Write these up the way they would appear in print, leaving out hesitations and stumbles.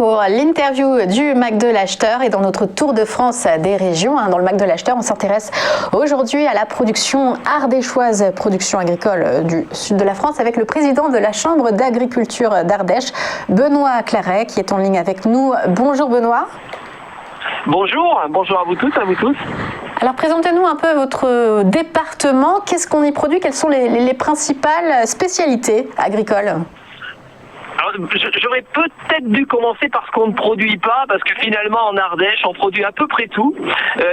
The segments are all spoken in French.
pour l'interview du Mac de l'Acheteur et dans notre tour de France des régions. Dans le Mac de l'Acheteur, on s'intéresse aujourd'hui à la production ardéchoise, production agricole du sud de la France, avec le président de la Chambre d'agriculture d'Ardèche, Benoît Claret, qui est en ligne avec nous. Bonjour Benoît. Bonjour à vous toutes, à vous tous. Alors présentez-nous un peu votre département. Qu'est-ce qu'on y produit? Quelles sont les principales spécialités agricoles? Alors, j'aurais peut-être dû commencer par ce qu'on ne produit pas, parce que finalement en Ardèche on produit à peu près tout,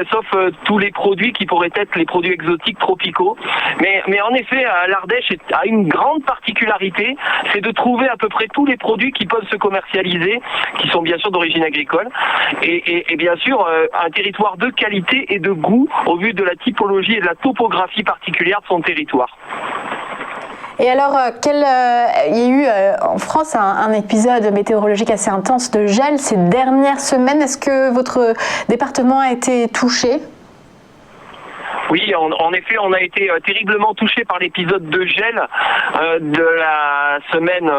sauf tous les produits qui pourraient être les produits exotiques tropicaux. Mais en effet, l'Ardèche a une grande particularité, c'est de trouver à peu près tous les produits qui peuvent se commercialiser, qui sont bien sûr d'origine agricole, et bien sûr un territoire de qualité et de goût au vu de la typologie et de la topographie particulière de son territoire. Et alors, il y a eu en France un épisode météorologique assez intense de gel ces dernières semaines. Est-ce que votre département a été touché ? Oui, en effet, on a été terriblement touché par l'épisode de gel de la semaine,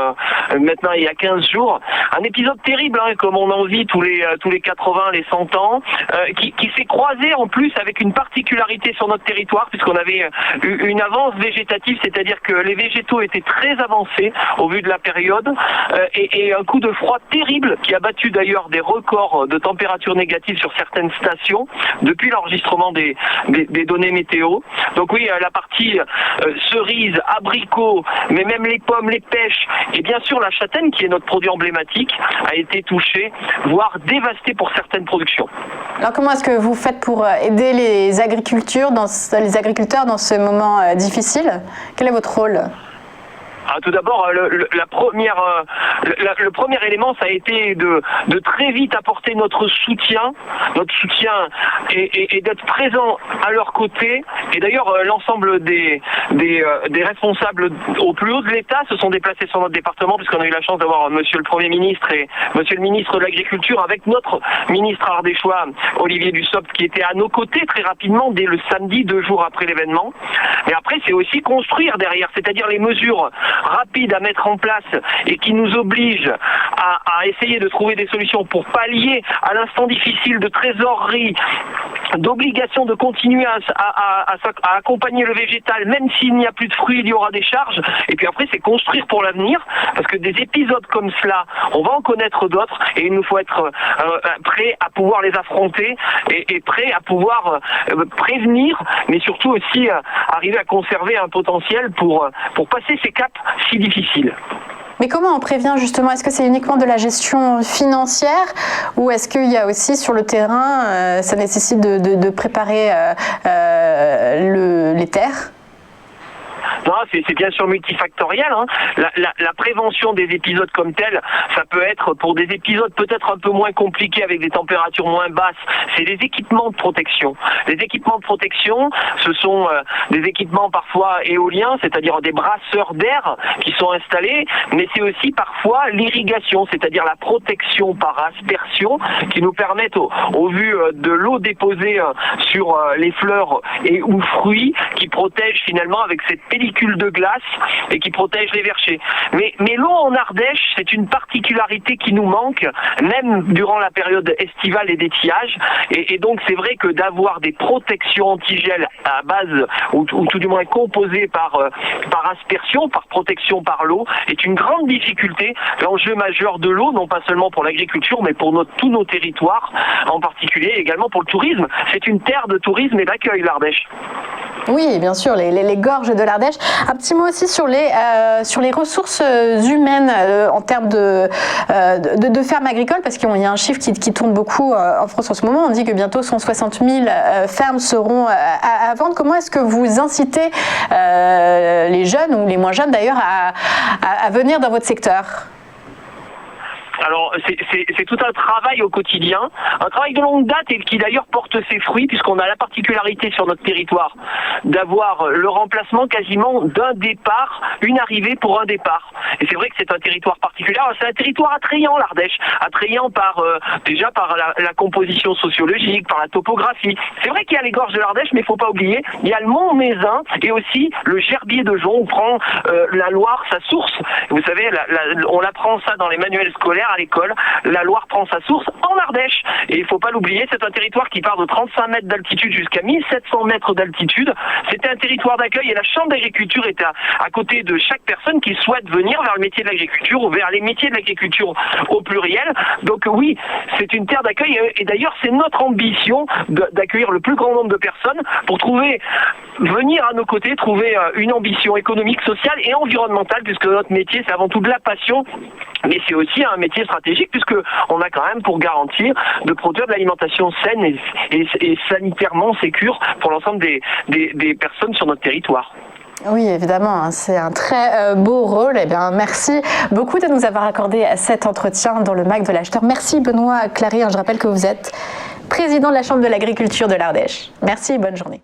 maintenant il y a 15 jours. Un épisode terrible, comme on en vit tous les 80, les 100 ans, qui s'est croisé en plus avec une particularité sur notre territoire, puisqu'on avait une avance végétative, c'est-à-dire que les végétaux étaient très avancés au vu de la période, et un coup de froid terrible qui a battu d'ailleurs des records de température négative sur certaines stations depuis l'enregistrement des données météo. Donc oui, la partie cerise, abricot, mais même les pommes, les pêches et bien sûr la châtaigne qui est notre produit emblématique a été touchée, voire dévastée pour certaines productions. Alors comment est-ce que vous faites pour aider les agriculteurs dans ce moment difficile? Quel est votre rôle? Tout d'abord, le premier élément, ça a été de très vite apporter notre soutien et d'être présent à leur côté. Et d'ailleurs, l'ensemble des responsables au plus haut de l'État se sont déplacés sur notre département, puisqu'on a eu la chance d'avoir Monsieur le Premier ministre et Monsieur le ministre de l'Agriculture avec notre ministre ardéchois, Olivier Dussopt, qui était à nos côtés très rapidement dès le samedi, 2 jours après l'événement. Mais après, c'est aussi construire derrière, c'est-à-dire les mesures rapides à mettre en place et qui nous obligent à essayer de trouver des solutions pour pallier à l'instant difficile de trésorerie, d'obligation de continuer à accompagner le végétal, même s'il n'y a plus de fruits, il y aura des charges. Et puis après, c'est construire pour l'avenir, parce que des épisodes comme cela, on va en connaître d'autres, et il nous faut être prêt à pouvoir les affronter et prêt à pouvoir prévenir, mais surtout aussi arriver à conserver un potentiel pour passer ces caps si difficiles. Mais comment on prévient justement? Est-ce que c'est uniquement de la gestion financière ou est-ce qu'il y a aussi sur le terrain, ça nécessite de préparer les terres? Non, c'est bien sûr multifactoriel. La prévention des épisodes comme tels, ça peut être pour des épisodes peut-être un peu moins compliqués avec des températures moins basses, c'est les équipements de protection. Les équipements de protection, ce sont des équipements parfois éoliens, c'est-à-dire des brasseurs d'air qui sont installés, mais c'est aussi parfois l'irrigation, c'est-à-dire la protection par aspersion qui nous permettent au vu de l'eau déposée sur les fleurs et ou fruits, qui protègent finalement avec cette pellicule de glace et qui protège les vergers. Mais l'eau en Ardèche, c'est une particularité qui nous manque, même durant la période estivale et d'étiage. Et donc c'est vrai que d'avoir des protections antigel à base, ou tout du moins composées par aspersion, par protection par l'eau, est une grande difficulté. L'enjeu majeur de l'eau, non pas seulement pour l'agriculture, mais pour tous nos territoires, en particulier également pour le tourisme. C'est une terre de tourisme et d'accueil, l'Ardèche. Oui, bien sûr, les gorges de l'Ardèche. Un petit mot aussi sur les ressources humaines en termes de fermes agricoles, parce qu'il y a un chiffre qui tourne beaucoup en France en ce moment. On dit que bientôt 160 000 fermes seront à vendre. Comment est-ce que vous incitez les jeunes, ou les moins jeunes d'ailleurs, à venir dans votre secteur ? Alors, c'est tout un travail au quotidien, un travail de longue date et qui d'ailleurs porte ses fruits, puisqu'on a la particularité sur notre territoire d'avoir le remplacement quasiment d'un départ, une arrivée pour un départ. Et c'est vrai que c'est un territoire particulier. Alors, c'est un territoire attrayant, l'Ardèche, attrayant déjà par la composition sociologique, par la topographie. C'est vrai qu'il y a les gorges de l'Ardèche, mais il ne faut pas oublier, il y a le Mont Mézin et aussi le Gerbier de Jonc, où prend la Loire sa source. Vous savez, on apprend ça dans les manuels scolaires. à l'école, la Loire prend sa source en Ardèche. Et il ne faut pas l'oublier, c'est un territoire qui part de 35 mètres d'altitude jusqu'à 1700 mètres d'altitude. C'était un territoire d'accueil et la Chambre d'agriculture est à côté de chaque personne qui souhaite venir vers le métier de l'agriculture ou vers les métiers de l'agriculture au pluriel. Donc oui, c'est une terre d'accueil et d'ailleurs c'est notre ambition d'accueillir le plus grand nombre de personnes pour venir à nos côtés, trouver une ambition économique, sociale et environnementale, puisque notre métier c'est avant tout de la passion, mais c'est aussi un métier stratégique puisque on a quand même pour garantir de produire de l'alimentation saine et sanitairement sécure pour l'ensemble des personnes sur notre territoire. Oui, évidemment, c'est un très beau rôle. Eh bien, merci beaucoup de nous avoir accordé cet entretien dans le MAC de l'acheteur. Merci Benoît Clary, je rappelle que vous êtes président de la Chambre de l'agriculture de l'Ardèche. Merci et bonne journée.